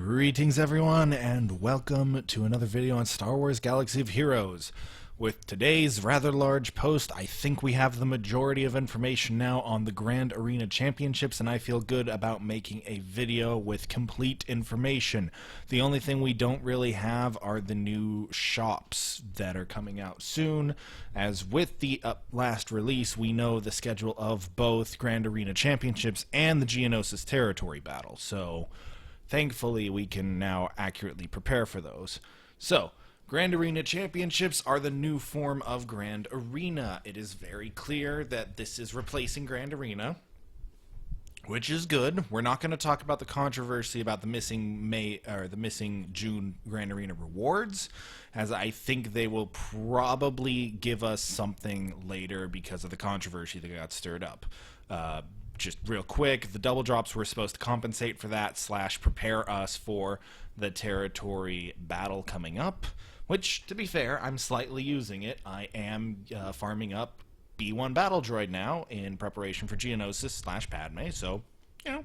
Greetings everyone, and welcome to another video on Star Wars Galaxy of Heroes. With today's rather large post, I think we have the majority of information now on the Grand Arena Championships, and I feel good about making a video with complete information. The only thing we don't really have are the new shops that are coming out soon, as with the last release, we know the schedule of both Grand Arena Championships and the Geonosis Territory Battle, so thankfully we can now accurately prepare for those. So, Grand Arena Championships are the new form of Grand Arena. It is very clear that this is replacing Grand Arena, which is good. We're not going to talk about the controversy about the missing June Grand Arena rewards, as I think they will probably give us something later because of the controversy that got stirred up. Just real quick, the double drops were supposed to compensate for that / prepare us for the territory battle coming up, which, to be fair, I'm slightly using it. I am farming up B1 Battle Droid now in preparation for Geonosis / Padme, so, you know,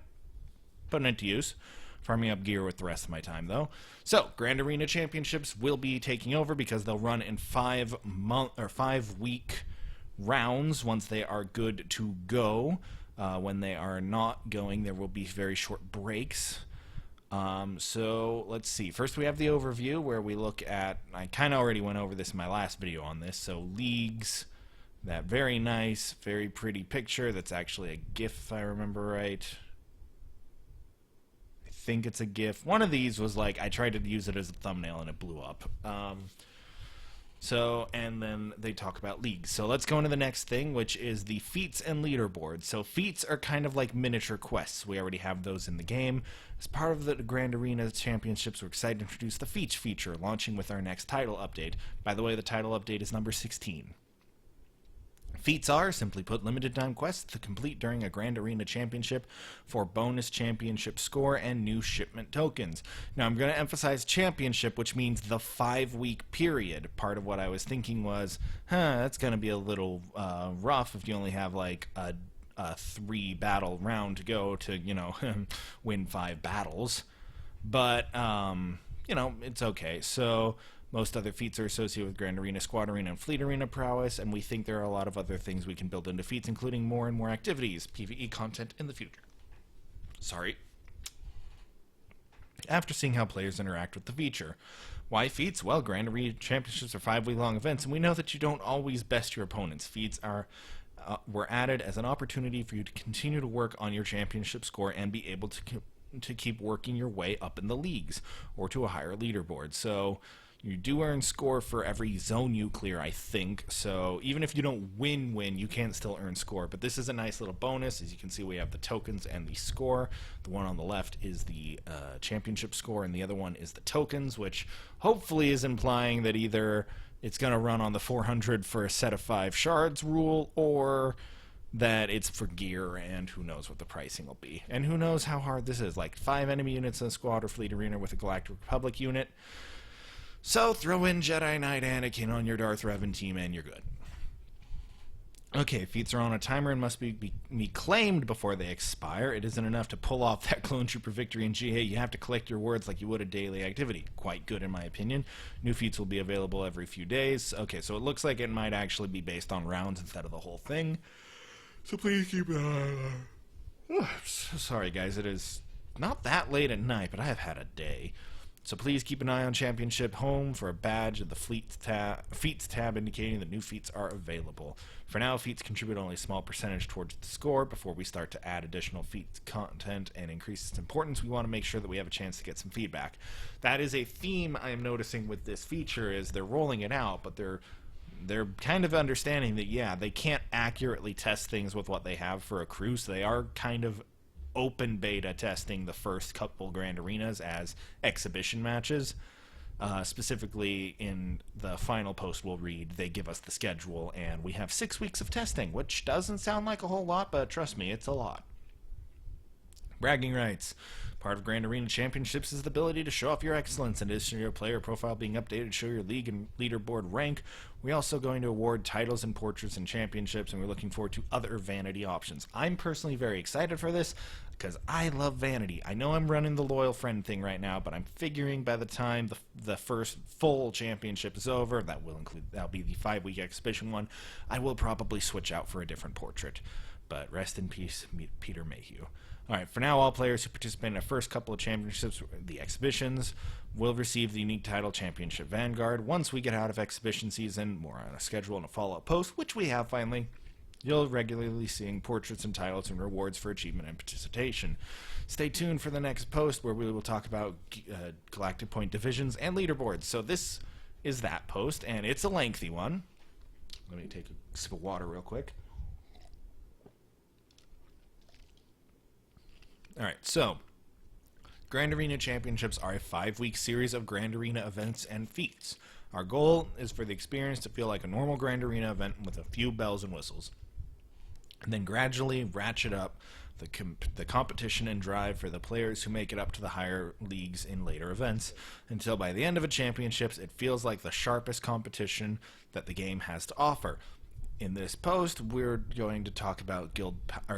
putting it to use. Farming up gear with the rest of my time, though. So, Grand Arena Championships will be taking over because they'll run in 5-week rounds once they are good to go. When they are not going, there will be very short breaks. So let's see. First we have the overview where we look at, I kind of already went over this in my last video on this, so leagues, that very nice, very pretty picture that's actually a GIF if I remember right. I think it's a GIF. One of these was like, I tried to use it as a thumbnail and it blew up. And then they talk about leagues. So let's go into the next thing, which is the feats and leaderboards. So feats are kind of like miniature quests. We already have those in the game. As part of the Grand Arena Championships, we're excited to introduce the feats feature, launching with our next title update. By the way, the title update is number 16. Feats are, simply put, limited time quests to complete during a Grand Arena Championship for bonus championship score and new shipment tokens. Now, I'm going to emphasize championship, which means the 5-week period. Part of what I was thinking was, that's going to be a little rough if you only have like a 3-battle round to go to, you know, win 5 battles. But, you know, it's okay. So most other feats are associated with Grand Arena, Squad Arena, and Fleet Arena prowess, and we think there are a lot of other things we can build into feats, including more and more activities, PvE content in the future. Sorry. After seeing how players interact with the feature. Why feats? Well, Grand Arena Championships are 5-week-long events, and we know that you don't always best your opponents. Feats were added as an opportunity for you to continue to work on your championship score and be able to keep working your way up in the leagues, or to a higher leaderboard. So you do earn score for every zone you clear, I think, so even if you don't win, you can still earn score, but this is a nice little bonus. As you can see, we have the tokens and the score. The one on the left is the championship score, and the other one is the tokens, which hopefully is implying that either it's going to run on the 400 for a set of 5 shards rule, or that it's for gear, and who knows what the pricing will be. And who knows how hard this is, like 5 enemy units in a squad or fleet arena with a Galactic Republic unit. So throw in Jedi Knight Anakin on your Darth Revan team and you're good. Okay, feats are on a timer and must be claimed before they expire. It isn't enough to pull off that Clone Trooper victory in GA. You have to collect your words like you would a daily activity. Quite good in my opinion. New feats will be available every few days. Okay, so it looks like it might actually be based on rounds instead of the whole thing. So please keep an eye on that. I'm so sorry guys, it is not that late at night, but I have had a day. So please keep an eye on Championship Home for a badge of the Feats tab indicating that new feats are available. For now, feats contribute only a small percentage towards the score. Before we start to add additional feats content and increase its importance, we want to make sure that we have a chance to get some feedback. That is a theme I am noticing with this feature, is they're rolling it out, but they're kind of understanding that, yeah, they can't accurately test things with what they have for a crew, so they are kind of open beta testing the first couple Grand Arenas as exhibition matches. Specifically in the final post we'll read, they give us the schedule, and we have 6 weeks of testing, which doesn't sound like a whole lot, but trust me, it's a lot. Bragging rights. Part of Grand Arena Championships is the ability to show off your excellence. In addition to your player profile being updated to show your league and leaderboard rank, we're also going to award titles and portraits and championships, and we're looking forward to other vanity options. I'm personally very excited for this. because I love vanity. I know I'm running the loyal friend thing right now, but I'm figuring by the time the first full championship is over, that'll be the 5-week exhibition one, I will probably switch out for a different portrait. But rest in peace, Peter Mayhew. Alright, for now, all players who participate in the first couple of championships, the exhibitions, will receive the unique title Championship Vanguard. Once we get out of exhibition season, more on a schedule and a follow-up post, which we have finally, you'll regularly seeing portraits and titles and rewards for achievement and participation. Stay tuned for the next post where we will talk about Galactic Point divisions and leaderboards. So this is that post, and it's a lengthy one. Let me take a sip of water real quick. Alright, so Grand Arena Championships are a 5-week series of Grand Arena events and feats. Our goal is for the experience to feel like a normal Grand Arena event with a few bells and whistles, and then gradually ratchet up the competition and drive for the players who make it up to the higher leagues in later events, until by the end of a championships it feels like the sharpest competition that the game has to offer. In this post, we're going to talk about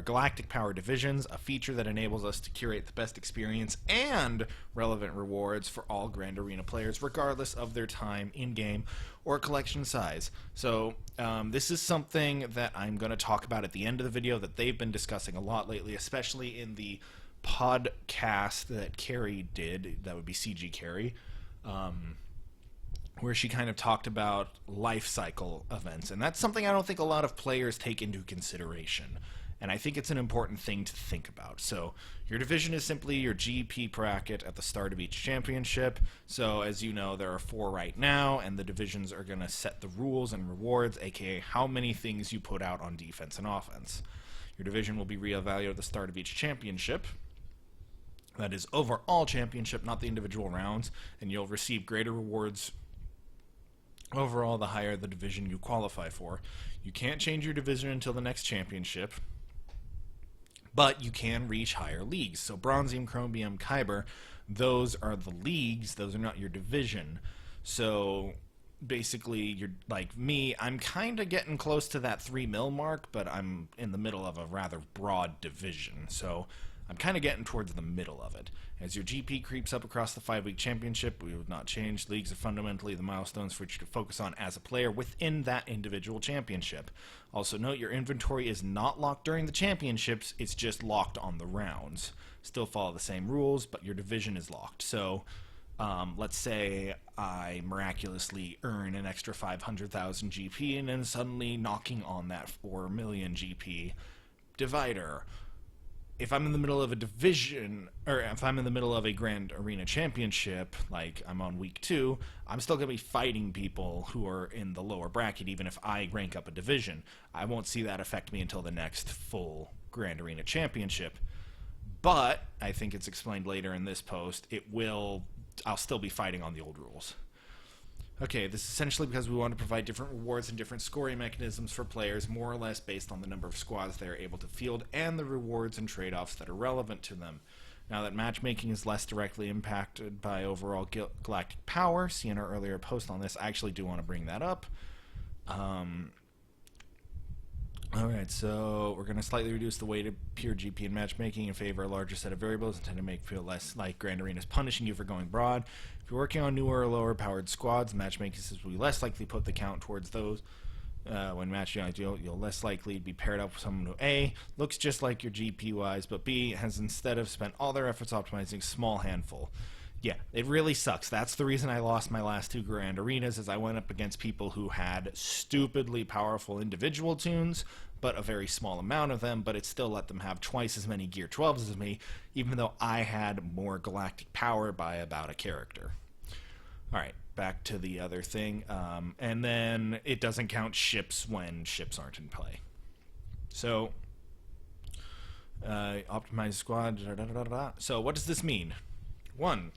Galactic Power Divisions, a feature that enables us to curate the best experience and relevant rewards for all Grand Arena players, regardless of their time in-game or collection size. So this is something that I'm going to talk about at the end of the video that they've been discussing a lot lately, especially in the podcast that Carrie did. That would be CG Carrie. Where she kind of talked about Lifecycle events. And that's something I don't think a lot of players take into consideration. And I think it's an important thing to think about. So your division is simply your GP bracket at the start of each championship. So as you know, there are 4 right now, and the divisions are going to set the rules and rewards, aka how many things you put out on defense and offense. Your division will be reevaluated at the start of each championship. That is overall championship, not the individual rounds, and you'll receive greater rewards overall the higher the division you qualify for. You can't change your division until the next championship, but you can reach higher leagues. So Bronzium, Chromium, Kyber, those are the leagues, those are not your division. So basically, you're like me, I'm kind of getting close to that 3 mil mark, but I'm in the middle of a rather broad division. So I'm kind of getting towards the middle of it. As your GP creeps up across the 5-week championship, we have not changed. Leagues are fundamentally the milestones for which you to focus on as a player within that individual championship. Also note, your inventory is not locked during the championships, it's just locked on the rounds. Still follow the same rules, but your division is locked. So let's say I miraculously earn an extra 500,000 GP and then suddenly knocking on that 4 million GP divider. If I'm in the middle of a division, or if I'm in the middle of a Grand Arena Championship, like I'm on week 2, I'm still going to be fighting people who are in the lower bracket, even if I rank up a division. I won't see that affect me until the next full Grand Arena Championship. But, I think it's explained later in this post, I'll still be fighting on the old rules. Okay, this is essentially because we want to provide different rewards and different scoring mechanisms for players, more or less based on the number of squads they are able to field and the rewards and trade-offs that are relevant to them. Now that matchmaking is less directly impacted by overall galactic power, see in our earlier post on this, I actually do want to bring that up. Alright, so we're going to slightly reduce the weight of pure GP in matchmaking in favor of a larger set of variables and tend to make it feel less like Grand Arena is punishing you for going broad. If you're working on newer or lower powered squads, matchmaking systems will be less likely to put the count towards those. When matching, you'll less likely be paired up with someone who A, looks just like your GP-wise, but B, has instead of spent all their efforts optimizing a small handful. Yeah, it really sucks. That's the reason I lost my last 2 Grand Arenas, is I went up against people who had stupidly powerful individual tunes, but a very small amount of them, but it still let them have twice as many Gear 12s as me, even though I had more galactic power by about a character. Alright, back to the other thing. And then it doesn't count ships when ships aren't in play. So, optimize squad, So what does this mean? 1.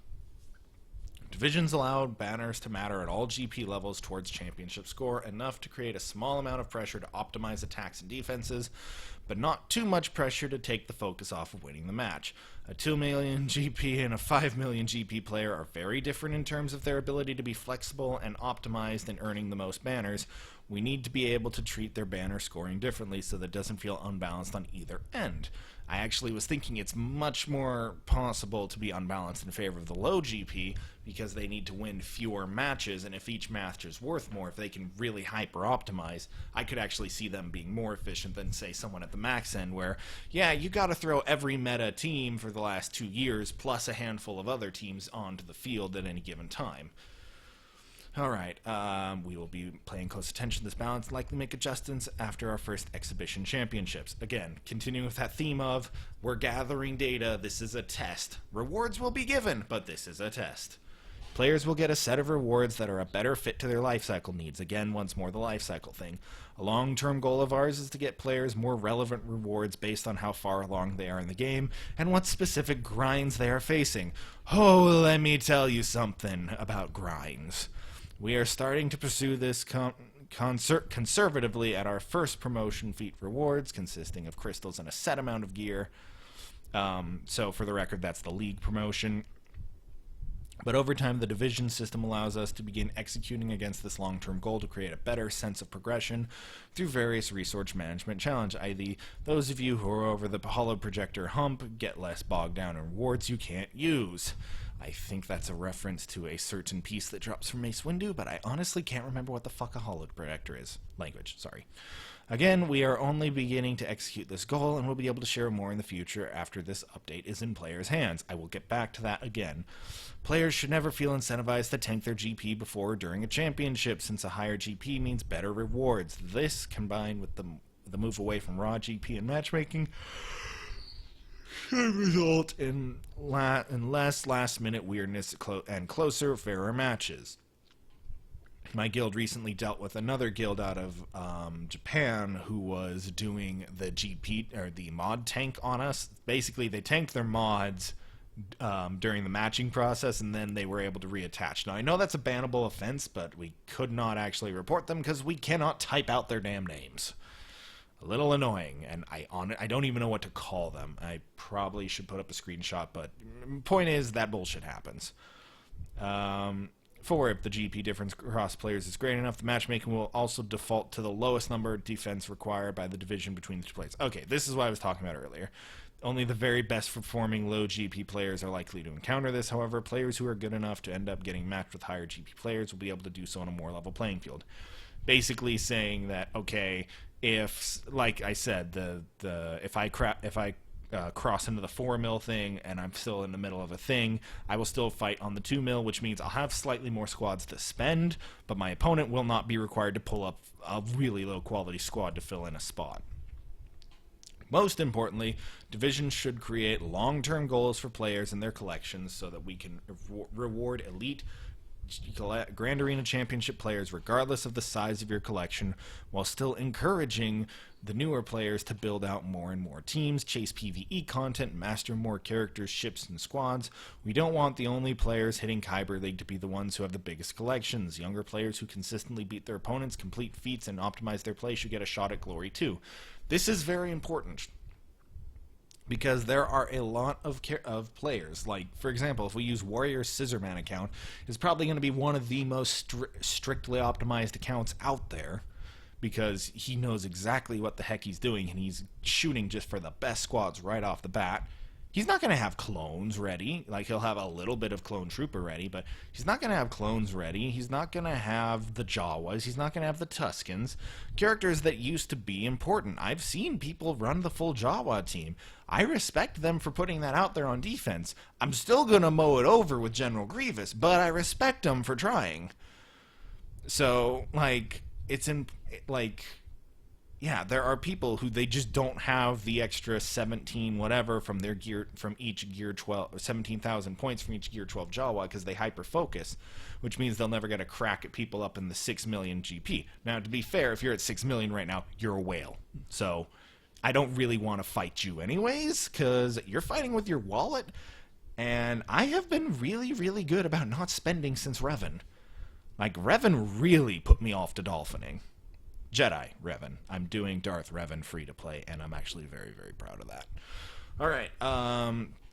Divisions allow banners to matter at all GP levels towards championship score, enough to create a small amount of pressure to optimize attacks and defenses, but not too much pressure to take the focus off of winning the match. A 2 million GP and a 5 million GP player are very different in terms of their ability to be flexible and optimized in earning the most banners. We need to be able to treat their banner scoring differently so that it doesn't feel unbalanced on either end. I actually was thinking it's much more possible to be unbalanced in favor of the low GP because they need to win fewer matches, and if each match is worth more, if they can really hyper-optimize, I could actually see them being more efficient than, say, someone at the max end where, yeah, you gotta throw every meta team for the last 2 years plus a handful of other teams onto the field at any given time. Alright, we will be paying close attention to this balance and likely make adjustments after our first exhibition championships. Again, continuing with that theme of, we're gathering data, this is a test. Rewards will be given, but this is a test. Players will get a set of rewards that are a better fit to their lifecycle needs. Again, once more, the lifecycle thing. A long-term goal of ours is to get players more relevant rewards based on how far along they are in the game and what specific grinds they are facing. Oh, let me tell you something about grinds. We are starting to pursue this conservatively at our first promotion feat rewards, consisting of crystals and a set amount of gear. So for the record, that's the league promotion. But over time, the division system allows us to begin executing against this long-term goal to create a better sense of progression through various resource management challenge, i.e. those of you who are over the hollow projector hump get less bogged down in rewards you can't use. I think that's a reference to a certain piece that drops from Mace Windu, but I honestly can't remember what the fuck a hollow projector is. Language, sorry. Again, we are only beginning to execute this goal, and we'll be able to share more in the future after this update is in players' hands. I will get back to that again. Players should never feel incentivized to tank their GP before or during a championship, since a higher GP means better rewards. This, combined with the move away from raw GP and matchmaking, should result in less last-minute weirdness and closer, fairer matches. My guild recently dealt with another guild out of Japan who was doing the GP or the mod tank on us. Basically, they tanked their mods during the matching process, and then they were able to reattach. Now, I know that's a bannable offense, but we could not actually report them because we cannot type out their damn names. A little annoying, and I don't even know what to call them. I probably should put up a screenshot, but point is that bullshit happens. If the GP difference across players is great enough, the matchmaking will also default to the lowest number of defense required by the division between the two players. Okay, this is what I was talking about earlier. Only the very best performing low GP players are likely to encounter this. However, players who are good enough to end up getting matched with higher GP players will be able to do so on a more level playing field. Basically saying that, okay, if, like I said, if I cross into the 4 mil thing and I'm still in the middle of a thing, I will still fight on the 2 mil, which means I'll have slightly more squads to spend, but my opponent will not be required to pull up a really low quality squad to fill in a spot. Most importantly, divisions should create long-term goals for players and their collections so that we can reward elite Grand Arena Championship players regardless of the size of your collection, while still encouraging the newer players to build out more and more teams, chase PvE content, master more characters, ships, and squads. We don't want the only players hitting Kyber League to be the ones who have the biggest collections. Younger players who consistently beat their opponents, complete feats, and optimize their play should get a shot at glory too. This is very important, because there are a lot of players. Like, for example, if we use Warrior's Scissorman account, it's probably going to be one of the most strictly optimized accounts out there, because he knows exactly what the heck he's doing, and he's shooting just for the best squads right off the bat. He's not going to have clones ready. Like, he'll have a little bit of Clone Trooper ready, but he's not going to have clones ready. He's not going to have the Jawas. He's not going to have the Tuskens. Characters that used to be important. I've seen people run the full Jawa team. I respect them for putting that out there on defense. I'm still going to mow it over with General Grievous, but I respect them for trying. So, like, yeah, there are people who they just don't have the extra 17 whatever from their gear, from each gear 12, or 17,000 points from each gear 12 Jawa, because they hyper focus, which means they'll never get a crack at people up in the 6 million GP. Now, to be fair, if you're at 6 million right now, you're a whale. So I don't really want to fight you anyways, because you're fighting with your wallet, and I have been really, really good about not spending since Revan. Like, Revan really put me off to dolphining. Jedi Revan. I'm doing Darth Revan free to play, and I'm actually very, very proud of that. Alright,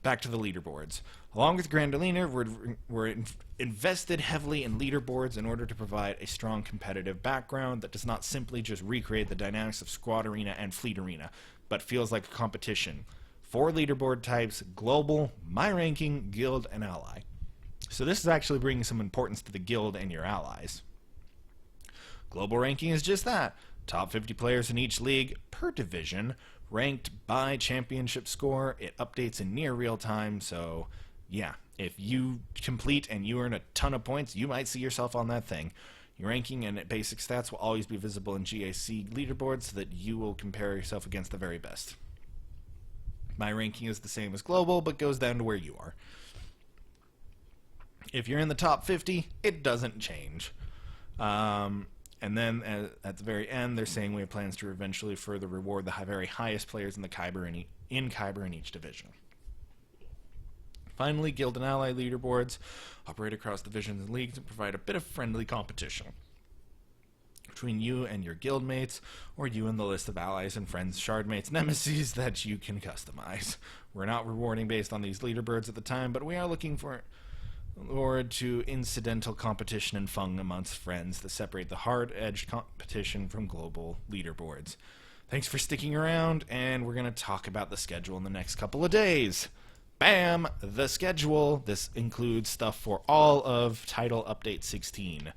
back to the leaderboards. Along with Grand Arena, we're invested heavily in leaderboards in order to provide a strong competitive background that does not simply just recreate the dynamics of Squad Arena and Fleet Arena, but feels like a competition. 4 leaderboard types: Global, My Ranking, Guild, and Ally. So this is actually bringing some importance to the Guild and your allies. Global ranking is just that. Top 50 players in each league per division, ranked by championship score. It updates in near real time, so yeah, if you complete and you earn a ton of points, you might see yourself on that thing. Your ranking and basic stats will always be visible in GAC leaderboards so that you will compare yourself against the very best. My ranking is the same as global, but goes down to where you are. If you're in the top 50, it doesn't change. And then at the very end, they're saying we have plans to eventually further reward the very highest players in the Kyber in each division. Finally, Guild and Ally leaderboards operate across divisions and leagues and provide a bit of friendly competition between you and your guild mates, or you and the list of allies and friends, shardmates, nemesis that you can customize. We're not rewarding based on these leaderboards at the time, but we are looking forward to incidental competition and fun amongst friends that separate the hard-edged competition from global leaderboards. Thanks for sticking around, and we're going to talk about the schedule in the next couple of days. Bam! The schedule. This includes stuff for all of Title Update 16.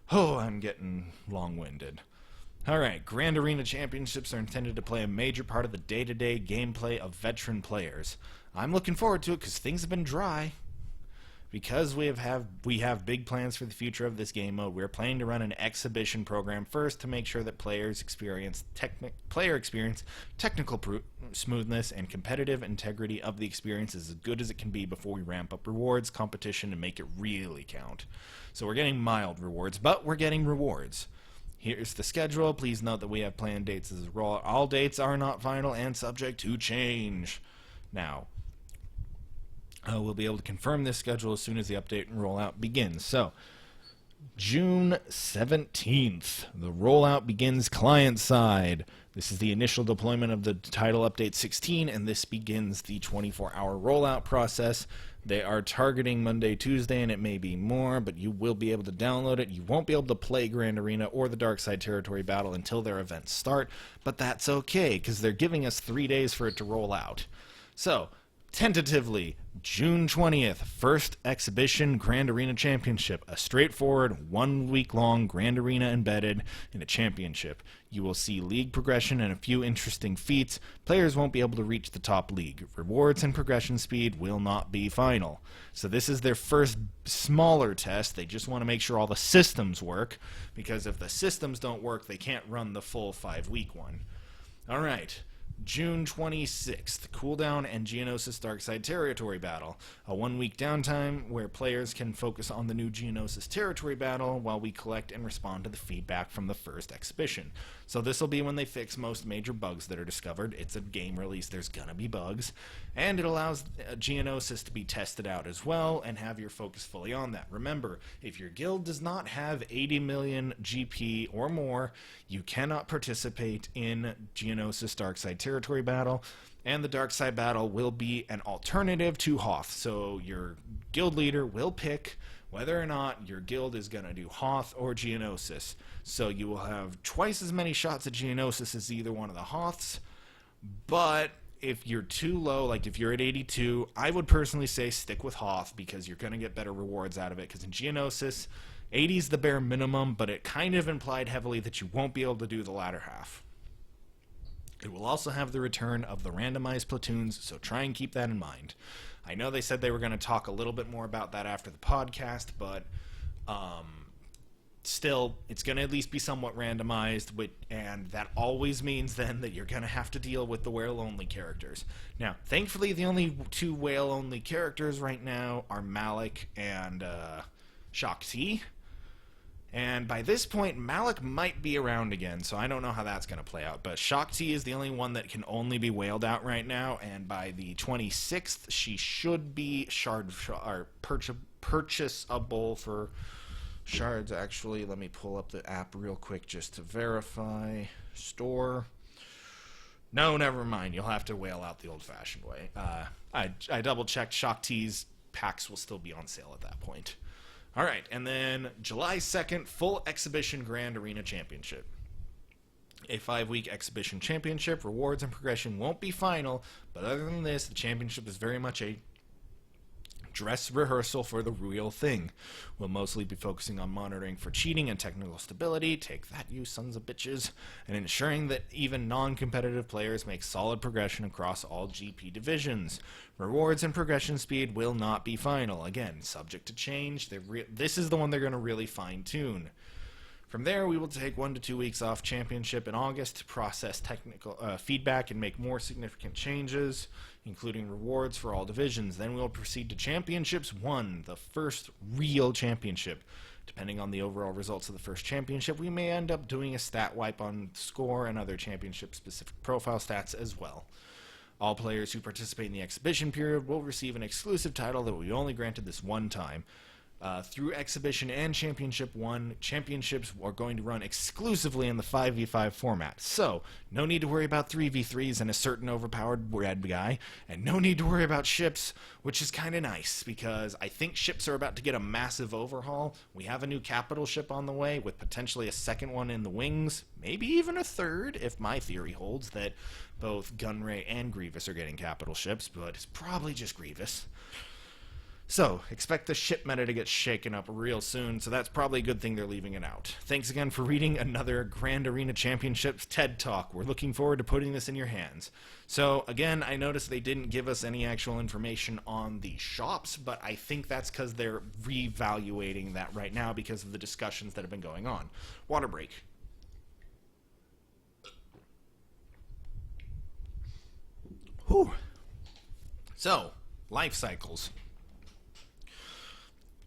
Oh, I'm getting long-winded. Alright, Grand Arena Championships are intended to play a major part of the day-to-day gameplay of veteran players. I'm looking forward to it because things have been dry. Because we have big plans for the future of this game mode, we're planning to run an exhibition program first to make sure that player experience, technical smoothness, and competitive integrity of the experience is as good as it can be before we ramp up rewards, competition, and make it really count. So we're getting mild rewards, but we're getting rewards. Here's the schedule. Please note that we have planned dates as a rollout. All dates are not final and subject to change. Now, we'll be able to confirm this schedule as soon as the update and rollout begins. So, June 17th, the rollout begins client-side. This is the initial deployment of the Title Update 16, and this begins the 24-hour rollout process. They are targeting Monday, Tuesday, and it may be more, but you will be able to download it. You won't be able to play Grand Arena or the Darkside Territory Battle until their events start, but that's okay, because they're giving us 3 days for it to roll out. So, tentatively, June 20th, first exhibition Grand Arena Championship, a straightforward 1 week long Grand Arena embedded in a championship. You will see league progression and a few interesting feats. Players won't be able to reach the top league. Rewards and progression speed will not be final. So this is their first smaller test. They just want to make sure all the systems work, because if the systems don't work, they can't run the full 5-week one. All right. June 26th, Cooldown and Geonosis Darkside Territory Battle. A 1 week downtime where players can focus on the new Geonosis Territory Battle while we collect and respond to the feedback from the first exhibition. So this will be when they fix most major bugs that are discovered. It's a game release, there's gonna be bugs. And it allows Geonosis to be tested out as well and have your focus fully on that. Remember, if your guild does not have 80 million GP or more, you cannot participate in Geonosis Darkside Territory Battle, and the Darkside Battle will be an alternative to Hoth. So your guild leader will pick whether or not your guild is going to do Hoth or Geonosis. So you will have twice as many shots at Geonosis as either one of the Hoths, but if you're too low, like if you're at 82, I would personally say stick with Hoth because you're going to get better rewards out of it, because in Geonosis, 80 is the bare minimum, but it kind of implied heavily that you won't be able to do the latter half. It will also have the return of the randomized platoons, so try and keep that in mind. I know they said they were going to talk a little bit more about that after the podcast, but still, it's going to at least be somewhat randomized, and that always means then that you're going to have to deal with the whale-only characters. Now, thankfully, the only 2 whale-only characters right now are Malik and Shakti. And by this point, Malik might be around again, so I don't know how that's going to play out. But Shakti is the only one that can only be whaled out right now, and by the 26th, she should be purchasable for shards. Actually, let me pull up the app real quick just to verify. Store. No, never mind. You'll have to whale out the old-fashioned way. I double-checked. Shock T's packs will still be on sale at that point. All right, and then July 2nd, full exhibition Grand Arena Championship. A 5-week exhibition championship. Rewards and progression won't be final, but other than this, the championship is very much a dress rehearsal for the real thing. We'll mostly be focusing on monitoring for cheating and technical stability, take that you sons of bitches, and ensuring that even non-competitive players make solid progression across all GP divisions. Rewards and progression speed will not be final. Again, subject to change. This is the one they're going to really fine-tune. From there, we will take 1 to 2 weeks off championship in August to process technical feedback and make more significant changes, including rewards for all divisions. Then we'll proceed to Championships 1, the first real championship. Depending on the overall results of the first championship, we may end up doing a stat wipe on score and other championship-specific profile stats as well. All players who participate in the exhibition period will receive an exclusive title that will be only granted this one time. Through Exhibition and Championship 1, championships are going to run exclusively in the 5v5 format. So, no need to worry about 3v3s and a certain overpowered red guy, and no need to worry about ships, which is kind of nice, because I think ships are about to get a massive overhaul. We have a new capital ship on the way, with potentially a second one in the wings, maybe even a third, if my theory holds that both Gunray and Grievous are getting capital ships, but it's probably just Grievous. So, expect the ship meta to get shaken up real soon, so that's probably a good thing they're leaving it out. Thanks again for reading another Grand Arena Championships TED Talk. We're looking forward to putting this in your hands. So, again, I noticed they didn't give us any actual information on the shops, but I think that's because they're reevaluating that right now because of the discussions that have been going on. Water break. Whew. So, life cycles.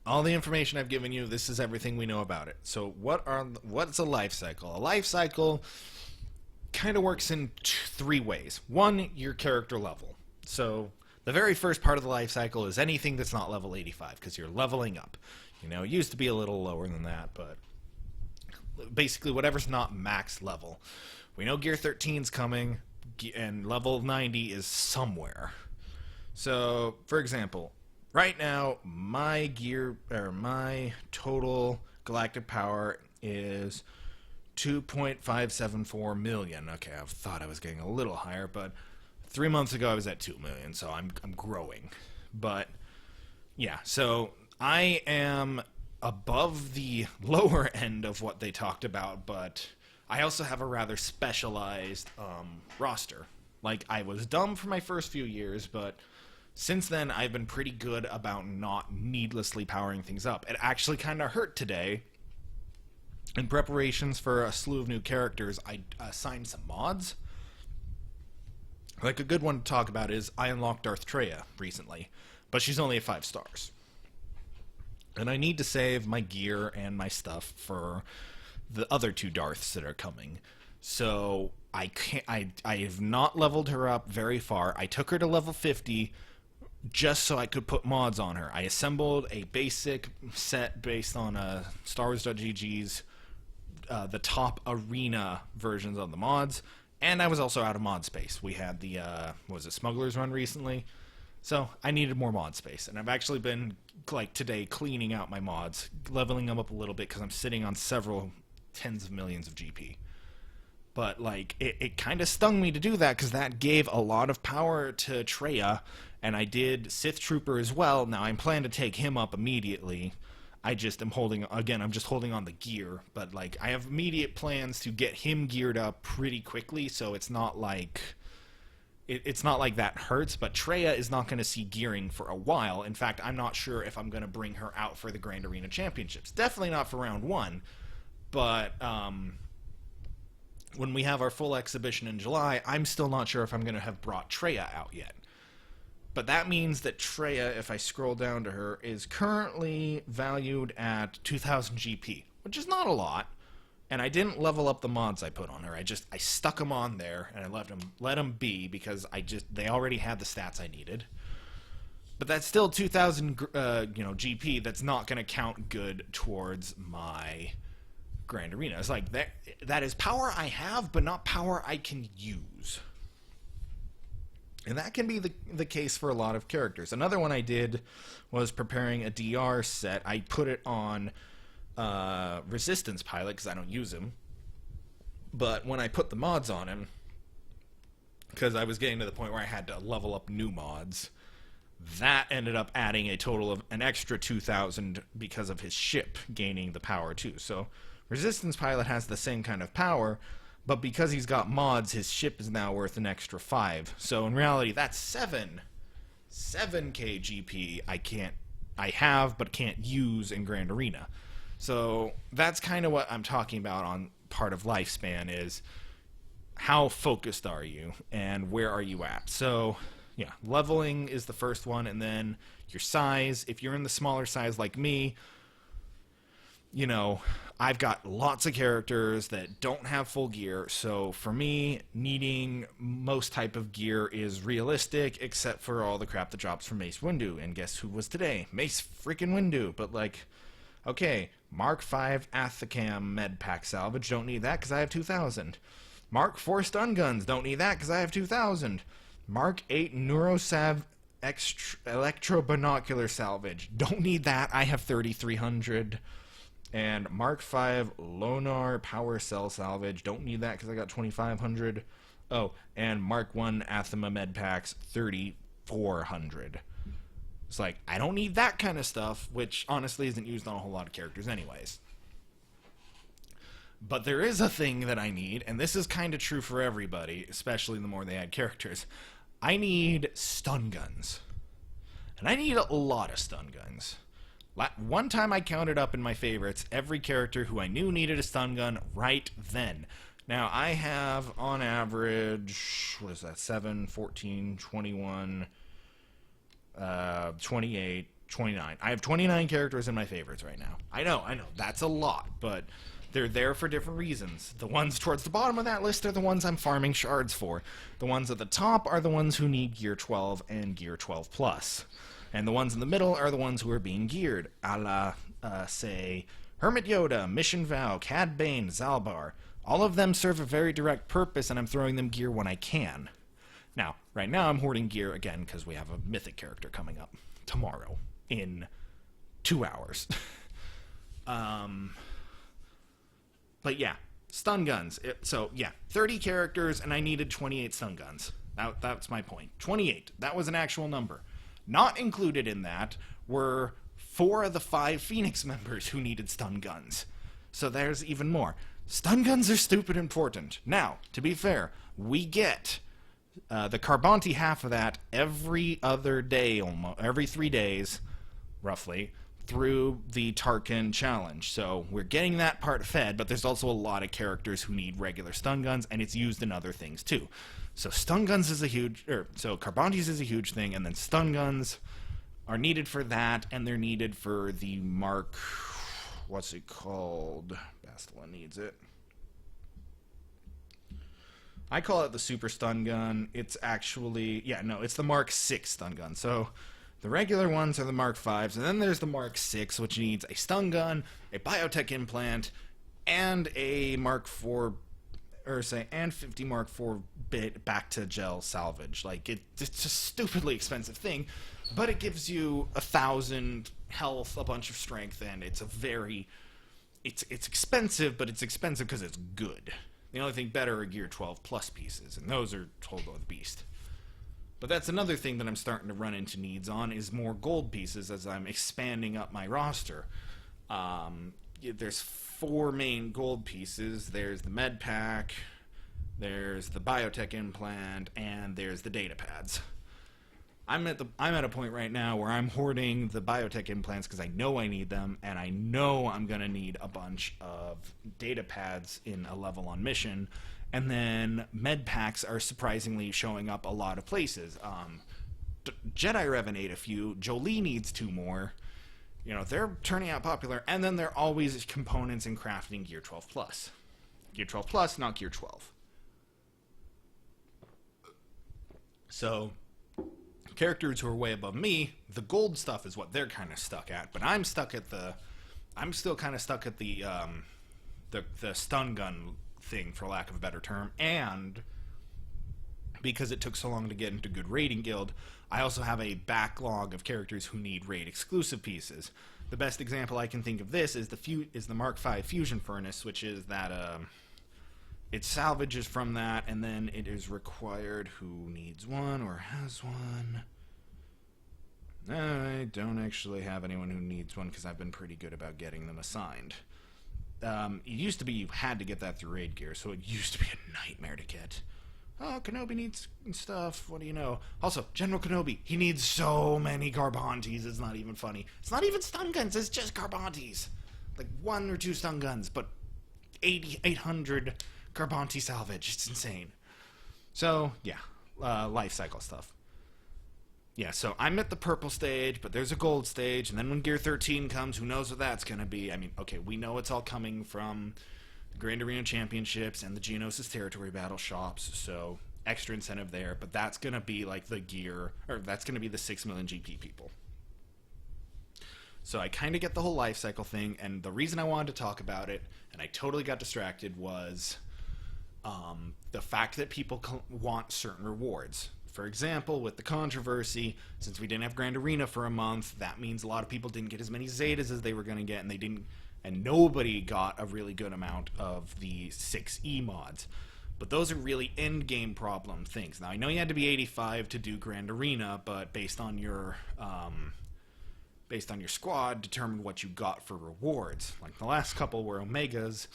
All the information I've given you, this is everything we know about it. So what's a life cycle? A life cycle kind of works in 3 ways. One, your character level. So the very first part of the life cycle is anything that's not level 85, because you're leveling up. You know, it used to be a little lower than that, but basically whatever's not max level. We know Gear 13's coming, and level 90 is somewhere. So, for example, right now, my total galactic power is 2.574 million. Okay, I thought I was getting a little higher, but 3 months ago I was at 2 million, so I'm growing. But yeah, so I am above the lower end of what they talked about, but I also have a rather specialized roster. Like, I was dumb for my first few years, but since then, I've been pretty good about not needlessly powering things up. It actually kind of hurt today. In preparations for a slew of new characters, I assigned some mods. Like, a good one to talk about is I unlocked Darth Treya recently, but she's only at 5 stars. And I need to save my gear and my stuff for the other 2 Darths that are coming. So I have not leveled her up very far. I took her to level 50 just so I could put mods on her. I assembled a basic set based on Star Wars.gg's the top arena versions of the mods, and I was also out of mod space. We had the Smuggler's Run recently, so I needed more mod space, and I've actually been, like today, cleaning out my mods, leveling them up a little bit because I'm sitting on several tens of millions of GP. But like it kind of stung me to do that because that gave a lot of power to Treya, and I did Sith Trooper as well. Now I plan to take him up immediately. I just am holding, again, I'm just holding on the gear, but like I have immediate plans to get him geared up pretty quickly, so it's not like that hurts. But Treya is not going to see gearing for a while. In fact, I'm not sure if I'm going to bring her out for the Grand Arena Championships. Definitely not for round 1, but when we have our full exhibition in July, I'm still not sure if I'm going to have brought Treya out yet. But that means that Treya, if I scroll down to her, is currently valued at 2,000 GP, which is not a lot. And I didn't level up the mods I put on her. I stuck them on there, and I let them be because they already had the stats I needed. But that's still 2,000 GP. That's not going to count good towards my Grand Arena. It's like that is power I have, but not power I can use. And that can be the case for a lot of characters. Another one I did was preparing a DR set. I put it on Resistance Pilot because I don't use him. But when I put the mods on him, because I was getting to the point where I had to level up new mods, that ended up adding a total of an extra 2,000 because of his ship gaining the power too. So Resistance Pilot has the same kind of power, but because he's got mods, his ship is now worth an extra 5. So in reality, that's 7k GP I have but can't use in Grand Arena. So that's kind of what I'm talking about on part of Lifespan, is how focused are you and where are you at. So yeah, leveling is the first one, and then your size. If you're in the smaller size like me, you know, I've got lots of characters that don't have full gear, so for me, needing most type of gear is realistic, except for all the crap that drops from Mace Windu. And guess who was today? Mace freaking Windu. But like, okay, Mark 5 Athacam med pack salvage, don't need that because I have 2,000. Mark 4 stun guns, don't need that because I have 2,000. Mark 8 Neurosav electro binocular salvage, don't need that, I have 3,300. And Mark 5 Lonar Power Cell Salvage, don't need that because I got 2,500. Oh, and Mark 1 Athema Med Packs, 3,400. It's like, I don't need that kind of stuff, which honestly isn't used on a whole lot of characters anyways. But there is a thing that I need, and this is kind of true for everybody, especially the more they add characters. I need stun guns. And I need a lot of stun guns. One time I counted up in my favorites every character who I knew needed a stun gun right then. Now, I have, on average, what is that, 7, 14, 21, 28, 29. I have 29 characters in my favorites right now. I know, that's a lot, but they're there for different reasons. The ones towards the bottom of that list are the ones I'm farming shards for. The ones at the top are the ones who need Gear 12 and Gear 12 Plus. And the ones in the middle are the ones who are being geared, a la, say, Hermit Yoda, Mission Vow, Cad Bane, Zalbar. All of them serve a very direct purpose, and I'm throwing them gear when I can. Now, right now I'm hoarding gear again because we have a mythic character coming up tomorrow in 2 hours. But yeah, stun guns. So yeah, 30 characters, and I needed 28 stun guns. That's my point. 28. That was an actual number. Not included in that were 4 of the 5 Phoenix members who needed stun guns. So there's even more. Stun guns are stupid important. Now, to be fair, we get the Carbonti half of that every other day, almost every 3 days, roughly, through the Tarkin challenge. So we're getting that part fed, but there's also a lot of characters who need regular stun guns, and it's used in other things too. So stun guns is a huge, so Carbontis is a huge thing, and then stun guns are needed for that, and they're needed for the Mark, what's it called? Bastila needs it. I call it the Super Stun Gun. It's actually, yeah, no, it's the Mark 6 stun gun. So the regular ones are the Mark 5s, and then there's the Mark 6, which needs a stun gun, a biotech implant, and a Mark 4, or say, and 50 Mark 4 bit back to gel salvage. Like, it's a stupidly expensive thing, but it gives you 1,000 health, a bunch of strength, and it's a very, it's expensive, but it's expensive because it's good. The only thing better are Gear 12 Plus pieces, and those are total of the beast. But that's another thing that I'm starting to run into needs on, is more gold pieces as I'm expanding up my roster. There's 4 main gold pieces. There's the med pack, there's the biotech implant, and there's the data pads. I'm at a point right now where I'm hoarding the biotech implants because I know I need them, and I know I'm going to need a bunch of data pads in a level on mission. And then med packs are surprisingly showing up a lot of places. Jedi Revan ate a few. Jolie needs 2 more. You know, they're turning out popular. And then there are always components in crafting Gear 12 Plus. Gear 12 Plus, not Gear 12. So characters who are way above me, the gold stuff is what they're kind of stuck at. But I'm still kind of stuck at the stun gun thing, for lack of a better term, and because it took so long to get into good raiding guild, I also have a backlog of characters who need raid exclusive pieces. The best example I can think of this is the Mark V Fusion Furnace, which is that it salvages from that, and then it is required who needs one or has one. I don't actually have anyone who needs one because I've been pretty good about getting them assigned. It used to be you had to get that through raid gear, so it used to be a nightmare to get. Oh, Kenobi needs stuff. What do you know? Also, General Kenobi, he needs so many Garbantes. It's not even funny. It's not even stun guns. It's just Garbantes. Like 1 or 2 stun guns, but 800 Garbante salvage. It's insane. So, yeah. Lifecycle stuff. Yeah, so I'm at the purple stage, but there's a gold stage, and then when Gear 13 comes, who knows what that's going to be. I mean, okay, we know it's all coming from Grand Arena Championships and the Geonosis Territory Battle Shops, so extra incentive there, but that's going to be like the gear, or that's going to be the 6 million GP people. So I kind of get the whole life cycle thing, and the reason I wanted to talk about it, and I totally got distracted, was the fact that people want certain rewards. For example, with the controversy, since we didn't have Grand Arena for a month, that means a lot of people didn't get as many Zetas as they were going to get, and they didn't. And nobody got a really good amount of the 6E mods. But those are really end-game problem things. Now, I know you had to be 85 to do Grand Arena, but based on your squad, determine what you got for rewards. Like, the last couple were Omegas,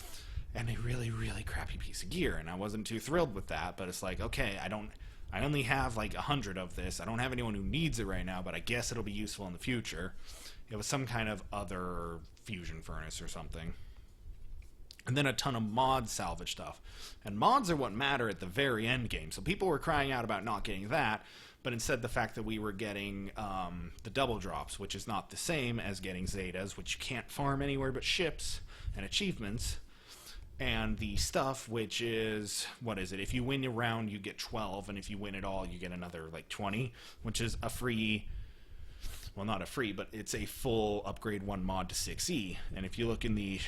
and a really, really crappy piece of gear, and I wasn't too thrilled with that, but it's like, okay, I only have like 100 of this. I don't have anyone who needs it right now, but I guess it'll be useful in the future. It was some kind of other fusion furnace or something. And then a ton of mod salvage stuff. And mods are what matter at the very end game. So people were crying out about not getting that, but instead the fact that we were getting the double drops, which is not the same as getting Zetas, which you can't farm anywhere but ships and achievements. And the stuff, which is, what is it? If you win a round, you get 12, and if you win it all, you get another, like, 20, which is a free, well, not a free, but it's a full upgrade 1 mod to 6E. And if you look in the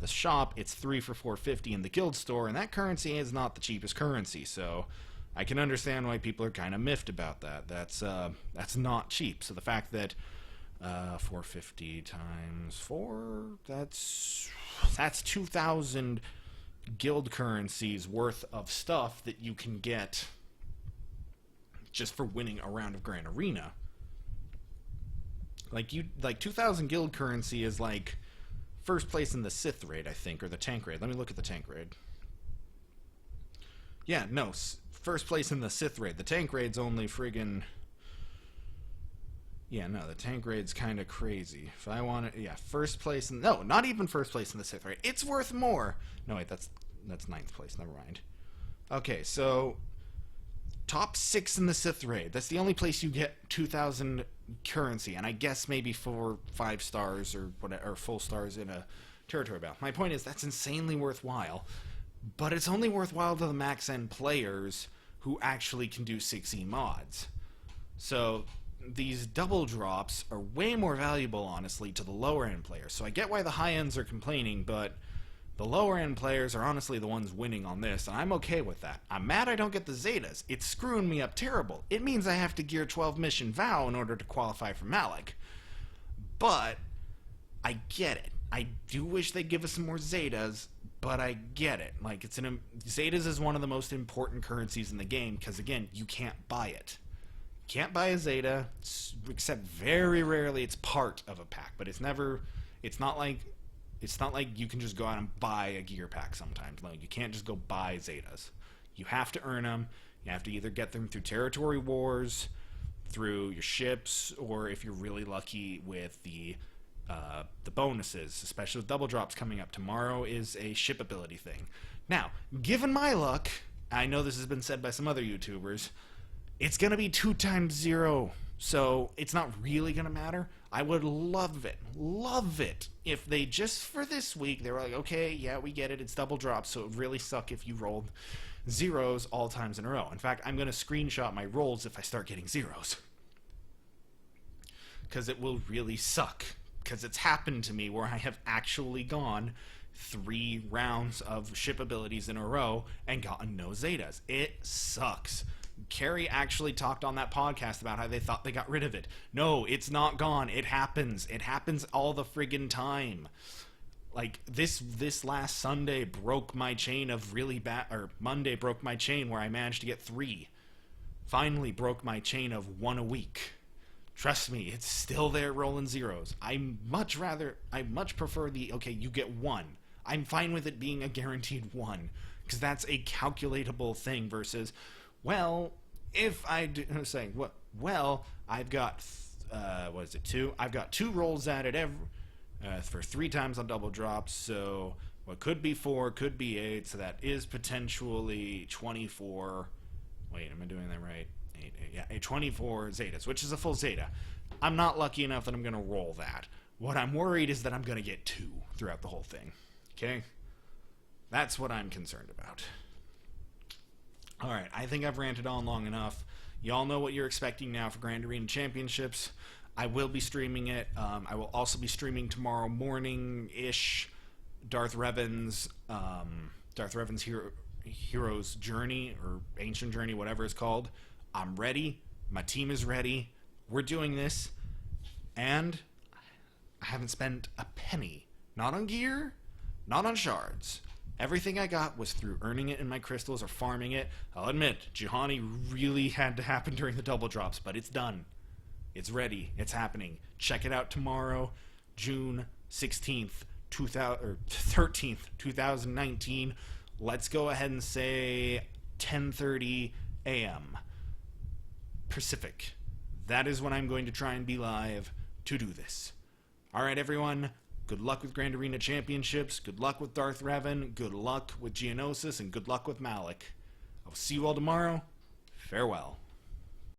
shop, it's 3 for 450 in the guild store, and that currency is not the cheapest currency, so I can understand why people are kind of miffed about that. That's not cheap. So the fact that 450 times 4, that's 2,000 guild currencies worth of stuff that you can get just for winning a round of Grand Arena. Like 2,000 guild currency is like first place in the Sith raid, I think, or the tank raid. Let me look at the tank raid. Yeah, no, first place in the Sith raid. The tank raid's only friggin'. Yeah, no, the tank raid's kind of crazy. If I want to, yeah, first place in, no, not even first place in the Sith raid. It's worth more. No, wait, that's 9th place. Never mind. Okay, so top 6 in the Sith raid. That's the only place you get 2,000 currency, and I guess maybe 4, 5 stars or whatever, or full stars in a territory battle. My point is that's insanely worthwhile, but it's only worthwhile to the max end players who actually can do 6E mods. So these double drops are way more valuable, honestly, to the lower end players. So I get why the high ends are complaining, but the lower end players are honestly the ones winning on this, and I'm okay with that. I'm mad I don't get the Zetas. It's screwing me up terrible. It means I have to gear 12 mission Vow in order to qualify for Malik. But I get it. I do wish they'd give us some more Zetas, but I get it. Like, Zetas is one of the most important currencies in the game, because again, you can't buy it. Can't buy a Zeta, except very rarely. It's part of a pack, but it's not like you can just go out and buy a gear pack sometimes. Like, you can't just go buy Zetas. You have to earn them. You have to either get them through territory wars, through your ships, or if you're really lucky with the bonuses, especially with double drops coming up. Tomorrow is a ship ability thing. Now, given my luck, I know this has been said by some other YouTubers, it's going to be 2 times 0, so it's not really going to matter. I would love it, if they just for this week, they were like, okay, yeah, we get it, it's double drops, so it would really suck if you rolled zeros all times in a row. In fact, I'm going to screenshot my rolls if I start getting zeros. Because it will really suck. Because it's happened to me where I have actually gone 3 rounds of ship abilities in a row and gotten no Zetas. It sucks. Carrie actually talked on that podcast about how they thought they got rid of it. No, it's not gone. It happens. It happens all the friggin' time. Like, this last Sunday broke my chain of really bad, or Monday broke my chain where I managed to get 3. Finally broke my chain of 1 a week. Trust me, it's still there rolling zeros. I much prefer the, okay, you get 1. I'm fine with it being a guaranteed 1, because that's a calculatable thing versus, well, if I do, saying, well, I've got, 2? I've got 2 rolls at it for 3 times on double drops, so what could be 4, could be 8, so that is potentially 24. Wait, am I doing that right? 24 Zetas, which is a full Zeta. I'm not lucky enough that I'm going to roll that. What I'm worried is that I'm going to get 2 throughout the whole thing. Okay? That's what I'm concerned about. Alright, I think I've ranted on long enough. Y'all know what you're expecting now for Grand Arena Championships. I will be streaming it. I will also be streaming tomorrow morning-ish Darth Revan's Hero's Journey, or Ancient Journey, whatever it's called. I'm ready. My team is ready. We're doing this. And I haven't spent a penny. Not on gear, not on shards. Everything I got was through earning it in my crystals or farming it. I'll admit, Juhani really had to happen during the double drops, but it's done. It's ready. It's happening. Check it out tomorrow, June 16th, 13th, 2019. Let's go ahead and say 10:30 a.m. Pacific. That is when I'm going to try and be live to do this. Alright, everyone. Good luck with Grand Arena Championships. Good luck with Darth Revan. Good luck with Geonosis. And good luck with Malik. I will see you all tomorrow. Farewell.